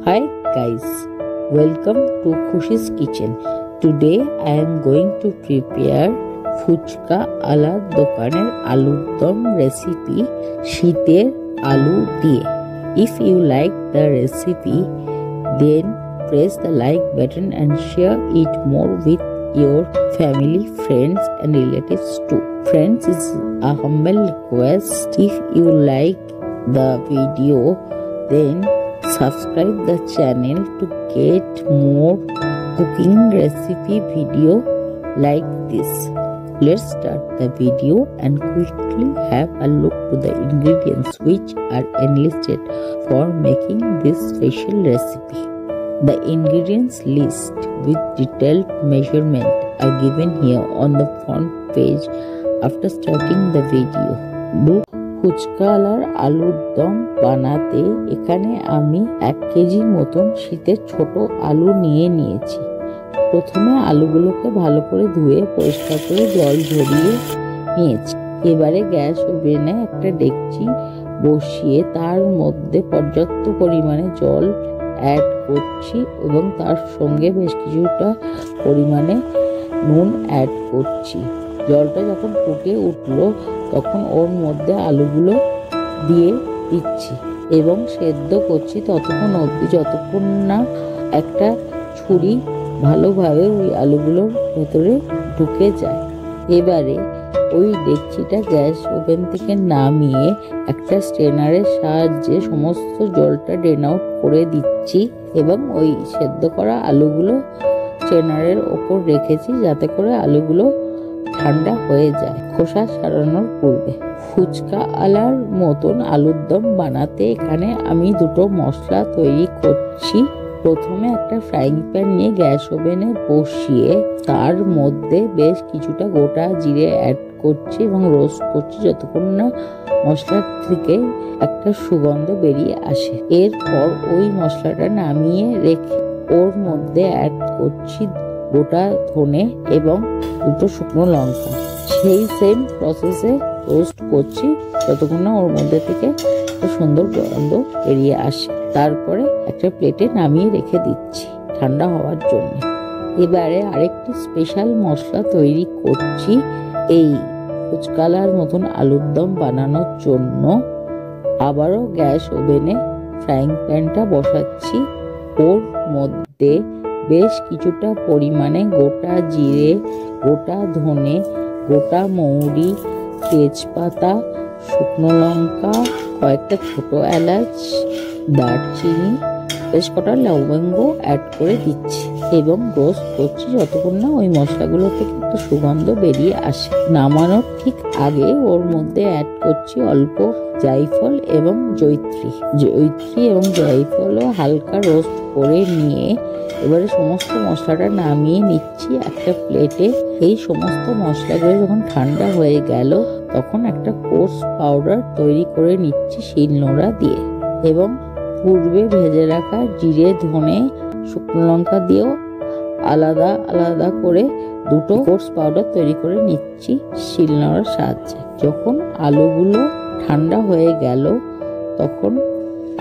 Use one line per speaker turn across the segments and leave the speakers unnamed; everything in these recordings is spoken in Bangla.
Hi guys, welcome to Khushi's Kitchen. Today I am going to prepare fuchka আলা দোকানের আলুর দম recipe শীতের আলু দিয়ে. If you like the recipe, then press the like button and share it more with your family, friends and relatives too. Friends, is a humble request. If you like the video, then subscribe the channel to get more cooking recipe video like this. Let's start the video and quickly have a look to the ingredients which are enlisted for making this special recipe. The ingredients list with detailed measurement are given here on the front page after starting the video. Fuchka আলার আলুর দম বানাতে এখানে আমি 1 কেজি মতন শীতের ছোট আলু নিয়েছি। প্রথমে আলুগুলোকে ভালো করে ধুয়ে পরিষ্কার করে জল ঝরিয়ে নিয়েছি। এবারে গ্যাস ওভেনে একটা ডেকচি বসিয়ে তার মধ্যে পর্যাপ্ত পরিমাণে জল অ্যাড করছি এবং তার সঙ্গে বেশ কিছুটা পরিমাণে নুন অ্যাড করছি। জলটা যখন ফুটে উঠলো তখন ওর মধ্যে আলুগুলো দিয়ে দিচ্ছি এবং সেদ্ধ করছি ততক্ষণ অবধি যতক্ষণ না একটা ছুরি ভালোভাবে ওই আলুগুলোর ভেতরে ঢুকে যায়। এবারে ওই ডেকচিটা গ্যাস ওভেন থেকে নামিয়ে একটা স্ট্রেনারের সাহায্যে সমস্ত জলটা ড্রেন আউট করে দিচ্ছি এবং ওই সেদ্ধ করা আলুগুলো স্ট্রেনারের ওপর রেখেছি যাতে করে আলুগুলো ঠান্ডা হয়ে যায় খোসা ছাড়ানোর পূর্বে। ফুচকা আলার মতন আলুর দম বানাতে এখানে আমি দুটো মশলা তৈরি করছি। প্রথমে একটা ফ্রাইং প্যান নিয়ে গ্যাস ওভেনে বসিয়ে তার মধ্যে বেশ কিছুটা গোটা জিরে অ্যাড করছি এবং রোস্ট করছি যতক্ষণ না মশলা থেকে একটা সুগন্ধ বেরিয়ে আসে। এরপর ওই মশলাটা নামিয়ে রেখে ওর মধ্যে অ্যাড করছি গোটা ধনে এবং দুটো শুকনো লঙ্কা। সেই সেম প্রসেসে রোস্ট করছি যতক্ষণ না ওর মধ্যে থেকে একটা সুন্দর গন্ধ বেরিয়ে আসে। তারপরে একটা প্লেটে নামিয়ে রেখে দিচ্ছি ঠান্ডা হওয়ার জন্য। এবারে আরেকটি স্পেশাল মশলা তৈরি করছি এই ফুচকালার মতন আলুর দম বানানোর জন্য। আবারও গ্যাস ওভেনে ফ্রাইং প্যানটা বসাচ্ছি। ওর মধ্যে বেশ কিছুটা পরিমাণে গোটা জিরে, গোটা ধনে, গোটা মৌরি, তেজপাতা, শুকনো লঙ্কা, কয়েকটা ছোট এলাচ, দারচিনি, বেশ কটা লবঙ্গ অ্যাড করে দিচ্ছি এবং রোস্ট করছি যতক্ষণ না ওই মশলাগুলো থেকে একটু সুগন্ধ বেরিয়ে আসে। নামানোর ঠিক আগে ওর মধ্যে অ্যাড করছি অল্প জায়ফল এবং জয়িত্রী এবং জায়ফলও হালকা রোস্ট করে নিয়ে এবারে সমস্ত মশলাটা নামিয়ে নিচ্ছি একটা প্লেটে। এই সমস্ত মশলাগুলো যখন ঠান্ডা হয়ে গেল তখন একটা কোর্স পাউডার তৈরি করে নিচ্ছি শিলনোড়া দিয়ে এবং পূর্বে ভেজে রাখা জিরে, ধনে, শুকনো লঙ্কা দিয়েও আলাদা আলাদা করে দুটো কোর্স পাউডার তৈরি করে নিচ্ছি শিলনোড়ার সাহায্যে। যখন আলুগুলো ঠান্ডা হয়ে গেল তখন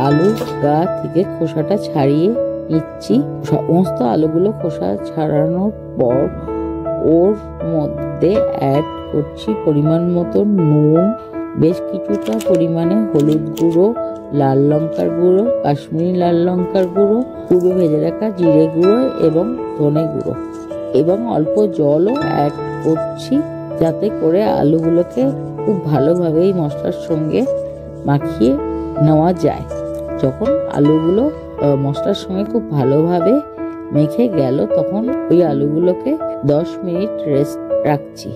আলুর গা থেকে খোসাটা ছাড়িয়ে নিচ্ছি। সমস্ত আলুগুলো খোসা ছাড়ানোর পর ওর মধ্যে অ্যাড করছি পরিমাণ মতো নুন, বেশ কিছুটা পরিমাণে হলুদ গুঁড়ো, লাল লঙ্কার গুঁড়ো, কাশ্মীরি লাল লঙ্কার গুঁড়ো, পূর্বে ভেজে রাখা জিরে গুঁড়ো এবং ধনে গুঁড়ো এবং অল্প জলও অ্যাড করছি যাতে করে আলুগুলোকে খুব ভালোভাবে এই মশলার সঙ্গে মাখিয়ে নেওয়া যায়। যখন আলুগুলো মশলার সঙ্গে খুব ভালোভাবে মেখে গেল তখন ওই আলুগুলোকে 10 মিনিট রেস্ট রাখছি।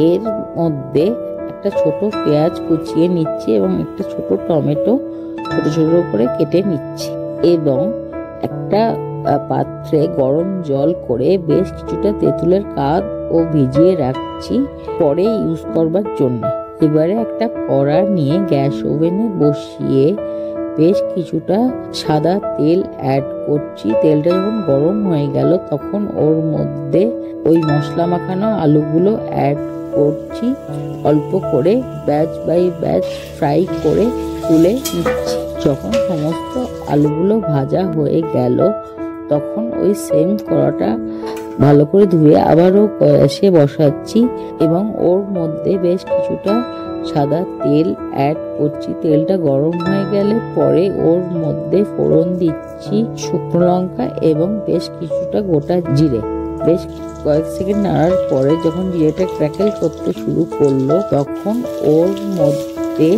এর মধ্যে একটা ছোট পেঁয়াজ কুচিয়ে নিচ্ছি এবং একটা ছোট টমেটো ছোট ছোট করে কেটে নিচ্ছি এবং একটা পাত্রে গরম জল করে বেশ কিছুটা তেঁতুলের কাঠ ও ভিজিয়ে রাখছি পরে ইউজ করবার জন্য। এবারে একটা কড়া নিয়ে গ্যাস ওভেনে বসিয়ে বেশ কিছুটা সাদা তেল অ্যাড করছি। তেলটা যখন গরম হয়ে গেল তখন ওর মধ্যে ওই মশলা মাখানো আলুগুলো অ্যাড করছি অল্প করে ব্যাচ বাই ব্যাচ ফ্রাই করে তুলে নিচ্ছি। যখন সমস্ত আলুগুলো ভাজা হয়ে গেল তখন ওই সেম কড়াটা ভালো করে ধুয়ে আবারও গ্যাসে বসাচ্ছি এবং ওর মধ্যে বেশ কিছুটা সাদা তেল অ্যাড করছি। তেলটা গরম হয়ে গেলে পরে ওর মধ্যে ফোড়ন দিচ্ছি শুকনো লঙ্কা এবং বেশ কিছুটা গোটা জিরে। বেশ কয়েক সেকেন্ড নাড়ার পরে যখন জিরেটা ক্র্যাকেল করতে শুরু করলো তখন ওর মধ্যে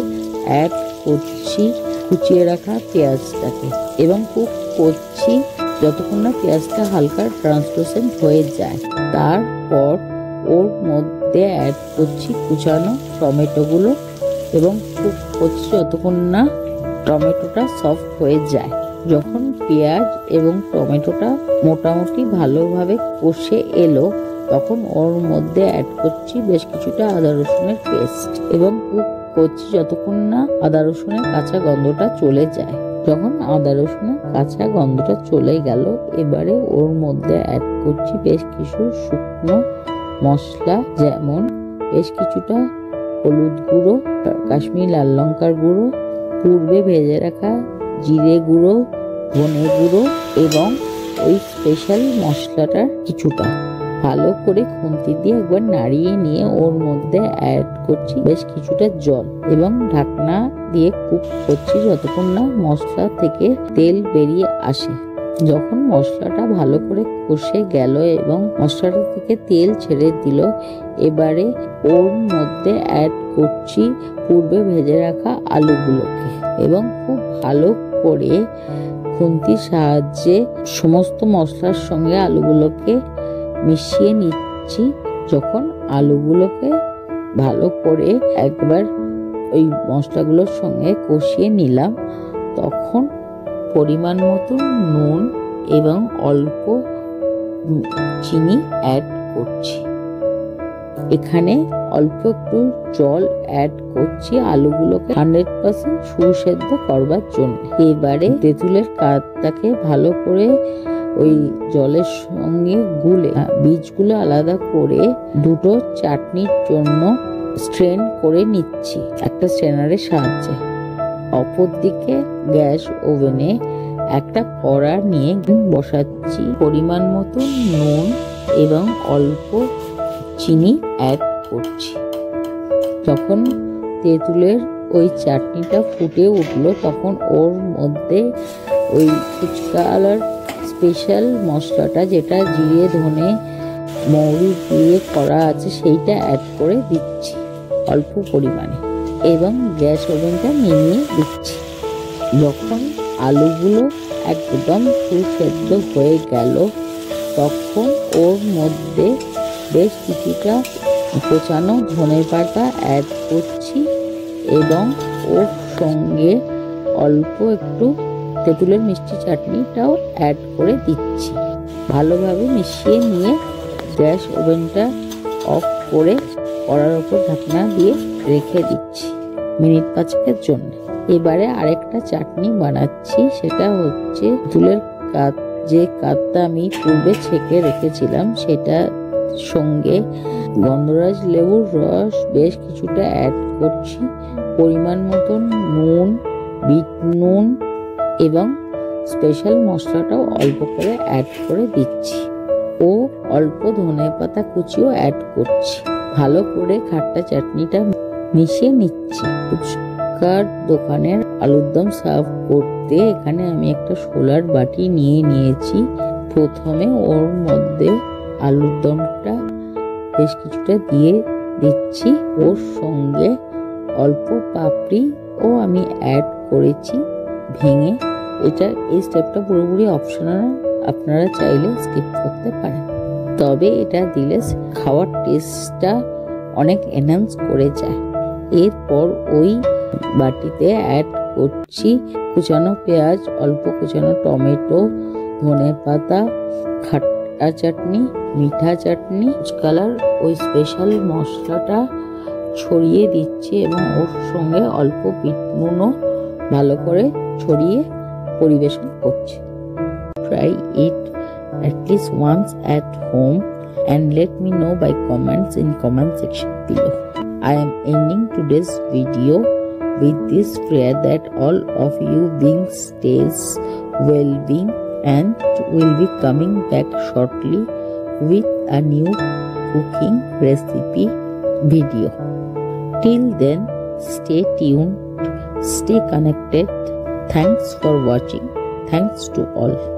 অ্যাড করছি কুচিয়ে রাখা পেঁয়াজটাকে এবং কুক করছি যতক্ষণ না পেঁয়াজটা হালকা ট্রান্সলুসেন্ট হয়ে যায়। তারপর ওর মধ্যে অ্যাড করছি কুচানো টমেটোগুলো এবং কুক করছি যতক্ষণ না টমেটোটা সফট হয়ে যায়। যখন পেঁয়াজ এবং টমেটোটা মোটামুটি ভালোভাবে কষে এলো তখন ওর মধ্যে অ্যাড করছি বেশ কিছুটা আদা রসুনের পেস্ট এবং কুক করছি যতক্ষণ না আদা রসুনের কাঁচা গন্ধটা চলে যায়। যখন আদা রসুনের কাঁচা গন্ধটা চলে গেল এবারে ওর মধ্যে অ্যাড করছি বেশ কিছু শুকনো মশলা, যেমন বেশ কিছুটা হলুদ গুঁড়ো, কাশ্মীরি লাল লঙ্কার গুঁড়ো, পূর্বে ভেজে রাখা জিরে গুঁড়ো, ধনে গুঁড়ো এবং ওই স্পেশাল মশলাটার কিছুটা। ভালো করে খুন্তি দিয়ে একবার নাড়িয়ে নিয়ে ওর মধ্যে অ্যাড করছি বেশ কিছুটা জল এবং ঢাকনা দিয়ে কুক করছি যতক্ষণ না মশলা থেকে তেল বেরিয়ে আসে। যখন মশলাটা ভালো করে কষে গেল এবং মশলাটা থেকে তেল ছেড়ে দিল এবারে ওর মধ্যে অ্যাড করছি পূর্বে ভেজে রাখা আলুগুলোকে এবং খুব ভালো করে খুন্তির সাহায্যে সমস্ত মশলার সঙ্গে আলুগুলোকে মিশিয়ে নিচ্ছি। যখন আলুগুলোকে ভালো করে একবার ওই মশলাগুলোর সঙ্গে কষিয়ে নিলাম তখন পরিমাণ মতো নুন এবং অল্প চিনি অ্যাড করছি। এখানে অল্প একটু জল অ্যাড করছি আলুগুলোকে 100% সুসেদ্ধ করবার জন্য। এবারে তেঁতুলের কাঠটাকে ভালো করে ওই জলের সঙ্গে গুলে বীজগুলো আলাদা করে দুটো চাটনির জন্য স্ট্রেন করে নিচ্ছি একটা স্ট্রেনারের সাহায্যে। অপরদিকে গ্যাস ওভেনে একটা কড়া নিয়ে বসাচ্ছি, পরিমাণ মতো নুন এবং অল্প চিনি অ্যাড করছি। যখন তেঁতুলের ওই চাটনিটা ফুটে উঠলো তখন ওর মধ্যে ওই ফুচকা আলার স্পেশাল মশলাটা যেটা জিরে ধনে মৌরি দিয়ে করা আছে সেইটা অ্যাড করে দিচ্ছি অল্প পরিমাণে এবং গ্যাস ওভেনটা নিভিয়ে দিচ্ছি। যখন আলুগুলো একদম সুসেদ্ধ হয়ে গেল তখন ওর মধ্যে বেশ কিছুটা কোচানো ধনেপাতা অ্যাড করছি এবং ওর সঙ্গে অল্প একটু তেঁতুলের মিষ্টি চাটনিটাও অ্যাড করে দিচ্ছি। ভালোভাবে মিশিয়ে নিয়ে গ্যাস ওভেনটা অফ করে কড়ার ওপর ঢাকনা দিয়ে রেখে দিচ্ছি মিনিট 5 জন্য। এবারে আরেকটা চাটনি বানাচ্ছি, সেটা হচ্ছে তেঁতুলের যে কাতটা আমি পূর্বে ছেঁকে রেখেছিলাম সেটা সঙ্গে গন্ধরাজ লেবুর রস বেশ কিছুটা অ্যাড করছি, পরিমাণ মতন নুন, বিট নুন এবং স্পেশাল মশলাটাও অল্প করে অ্যাড করে দিচ্ছি ও অল্প ধনেপাতা কুচিও অ্যাড করছি। ভালো করে খাট্টা চাটনিটা মিশিয়ে নিচ্ছি। ফুচকার দোকানের আলুর দম সার্ভ করতে এখানে আমি একটা শোলার বাটি নিয়ে নিয়েছি। প্রথমে ওর মধ্যে আলুর দমটা বেশ কিছুটা দিয়ে দিচ্ছি, ওর সঙ্গে অল্প পাপড়ি ও আমি অ্যাড করেছি ভেঙে। এই স্টেপটা পুরোপুরি অপশনাল, আপনারা চাইলে স্কিপ করতে পারেন, তবে এটা দিলে খাওয়ার টেস্টটা অনেক এনহান্স করে যায়। এরপর ওই বাটিতে অ্যাড করছি কুচানো পেঁয়াজ, অল্প কুচানো টমেটো, ধনেপাতা, খাট্টা চাটনি, মিঠা চাটনি, কালার ওই স্পেশাল মশলাটা ছড়িয়ে দিচ্ছি এবং ওর সঙ্গে অল্প বিট নুনও ভালো করে ছড়িয়ে পরিবেশন করছি। Try it at least once at home and let me know by comments in comment section below. I am ending today's video. with this prayer that all of you being stays well-being, and will be coming back shortly with a new cooking recipe video. Till then, stay tuned, stay connected. Thanks for watching. Thanks to all.